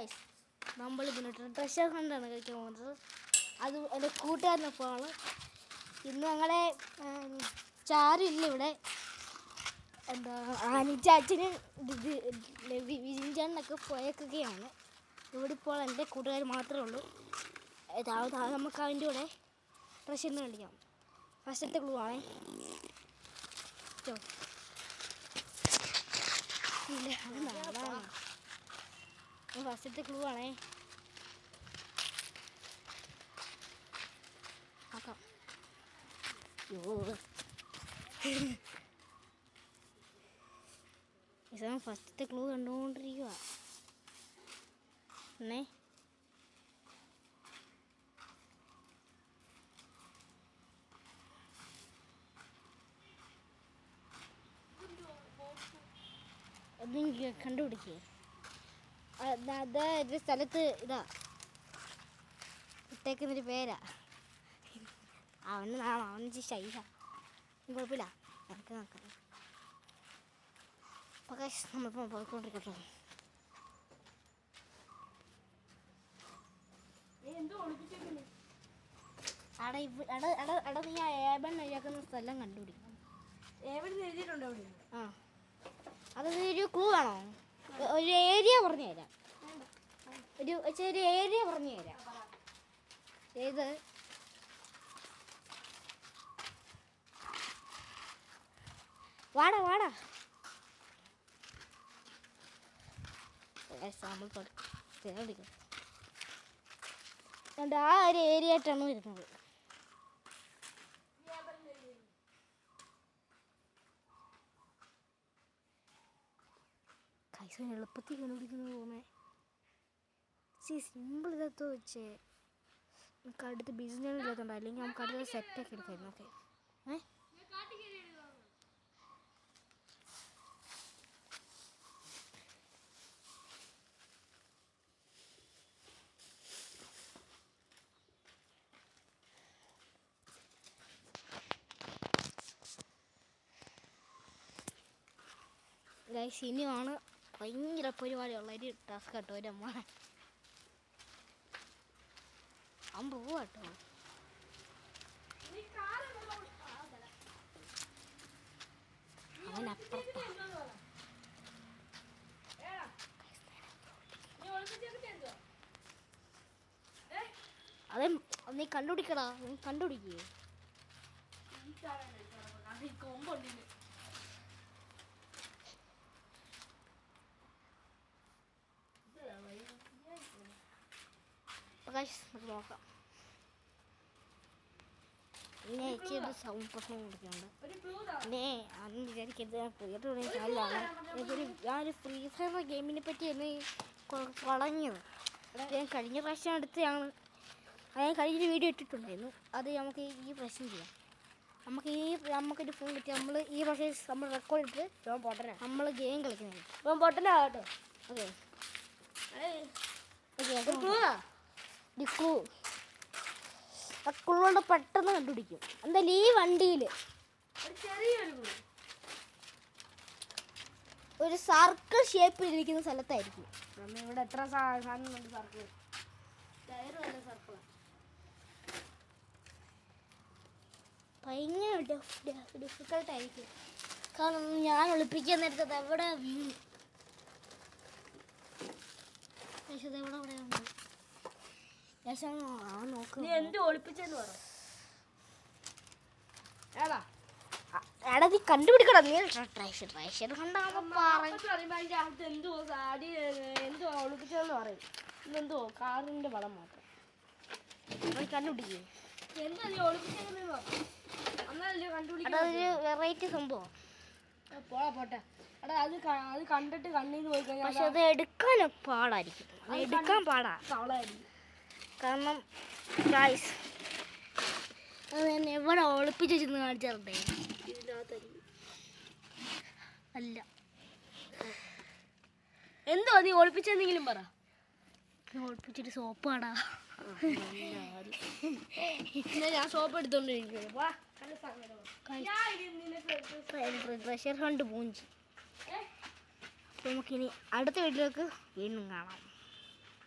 Guys, നമ്മൾ ഇതിനോട്ട് treasure ഹണ്ടാണ് കഴിക്കാൻ പോകുന്നത്. അത് എൻ്റെ കൂട്ടുകാരനൊപ്പമാണ്. ഇന്ന് ഞങ്ങളെ ചാരില്ല ഇവിടെ. എന്താ ആനിച്ചാച്ചനും വിജിഞ്ചാനൊക്കെ പോയേക്കുകയാണ്. ഇവിടെ ഇപ്പോൾ എൻ്റെ കൂട്ടുകാർ മാത്രമേ ഉള്ളൂ. നമുക്ക് അതിൻ്റെ കൂടെ ട്രഷറിന് കളിക്കാം. ഫസ്റ്റത്തെ ക്ലൂ ആണേ. ഫസ്റ്റത്തെ ക്ലൂ ആണേ. ആക്കാം. ഫസ്റ്റത്തെ ക്ലൂ കണ്ടുകൊണ്ടിരിക്കുക. എന്നേ കണ്ടുപിടിക്കേ. അത് ഒരു സ്ഥലത്ത് ഇതാ ഇട്ടേക്കുന്നൊരു പേരാ. അവന് ശൈല കുഴപ്പമില്ല. നമുക്ക് നോക്കാം. അപ്പോൾ നമ്മളിപ്പോൾ പോയിക്കൊണ്ടിരിക്കട്ടോ. നീ ഏബൺ ഒഴിയാക്കുന്ന സ്ഥലം കണ്ടുപിടിക്കണം. ആ, അതൊരു ക്ലൂ ആണോ? ഒരു ഏരിയ പറഞ്ഞു തരാം. ഒരു ഏരിയ പറഞ്ഞു തരാം. ഏത്? വാടാ വാടാ. ആ ഒരു ഏരിയ ആയിട്ടാണ് വരുന്നത്. എളുപ്പത്തിൽ കണ്ടുപിടിക്കുന്നത് തോന്നേ. സിമ്പിൾ ഇതത്തോ വെച്ചേ. നമുക്ക് അടുത്ത് ബിസിനസ് ഇല്ലാത്തതുകൊണ്ട്, അല്ലെങ്കിൽ നമുക്ക് അടുത്ത സെറ്റൊക്കെ എടുക്കായിരുന്നു. ഓക്കെ ഗൈസ്, ഇനിയാണ് ഭയങ്കര പരിപാടിയുള്ള ഒരു ടാസ്ക് കേട്ടോ. ഒരു അമ്മ പോവാ കേട്ടോ. അവനപ്പുറത്താ. അതെ, നീ കണ്ടുപിടിക്കടാ. നീ കണ്ടുപിടിക്കേ. നോക്കാം. പിന്നെ എനിക്കൊരു സൗണ്ട് പ്രശ്നം കൊടുക്കുന്നുണ്ട്. പിന്നെ അന്ന് വിചാരിക്കരുത്, പുതിയ ചാനലാണ്. ഞാനൊരു ഫ്രീ ഫയർ ഗെയിമിനെ പറ്റിയാണ് തുടങ്ങിയത്. ഞാൻ കഴിഞ്ഞ പ്രാവശ്യം അടുത്താണ്. ഞാൻ കഴിഞ്ഞൊരു വീഡിയോ ഇട്ടിട്ടുണ്ടായിരുന്നു. അത് നമുക്ക് ഈ പ്രാവശ്യം ചെയ്യാം. നമുക്കൊരു ഫോൺ കിട്ടി. നമ്മൾ ഈ പ്രാവശ്യം നമ്മൾ റെക്കോർഡ് ഇട്ട് നമ്മൾ ഗെയിം കളിക്കുന്നത്. പൊട്ടനാകട്ടോ. ഓക്കെ കൊണ്ട് പെട്ടെന്ന് കണ്ടുപിടിക്കും. എന്തായാലും ഈ വണ്ടിയിൽ ഒരു സർക്കിൾ ഷേപ്പിലിരിക്കുന്ന സ്ഥലത്തായിരിക്കും. ഇവിടെ എത്ര സാധനമുണ്ട്? സർക്കിൾ ടയറും സർക്കിൾ. ഭയങ്കര ഡിഫിക്കൽട്ടായിരിക്കും. കാരണം ഞാൻ ഒളിപ്പിക്കാൻ നേരത്തത് എവിടെ വീണു. എന്ത് ഒളിപ്പിച്ചെന്ന് പറ. എടാ, നീ കണ്ടുപിടിക്കണം. നീ എന്തോ ഒളിപ്പിച്ചെന്ന് പറയും. ഇതെന്തോ കാറിന്റെ പടം മാത്രം കണ്ടുപിടിക്കേ. എന്താ നീ ഒളിപ്പിച്ചെന്ന് പറ. എന്നാലല്ലേ കണ്ടുപിടിക്കാൻ. അതൊരു വെറൈറ്റി സംഭവം. പോട്ടെ. എടാ, അത് കണ്ടിട്ട് കണ്ണീന്ന് പോയി കഴിഞ്ഞാൽ പക്ഷെ അത് എടുക്കാൻ പാടായിരിക്കും. എടുക്കാൻ പാടാ. കാരണം ഗൈസ്, അത് ഞാൻ എവിടെ ഒളിപ്പിച്ച് വെച്ചെന്ന് കാണിച്ചാറുണ്ടേ. അല്ല, എന്തോ നീ ഒളിപ്പിച്ചെന്തെങ്കിലും പറ. ഒളിപ്പിച്ചിട്ട് സോപ്പാടാ. ഞാൻ സോപ്പ് എടുത്തോണ്ടിരിക്കുന്നു. ട്രഷർ ഹണ്ട് പൂഞ്ചി. നമുക്കിനി അടുത്ത വീട്ടിലേക്ക് വീണ്ടും കാണാം.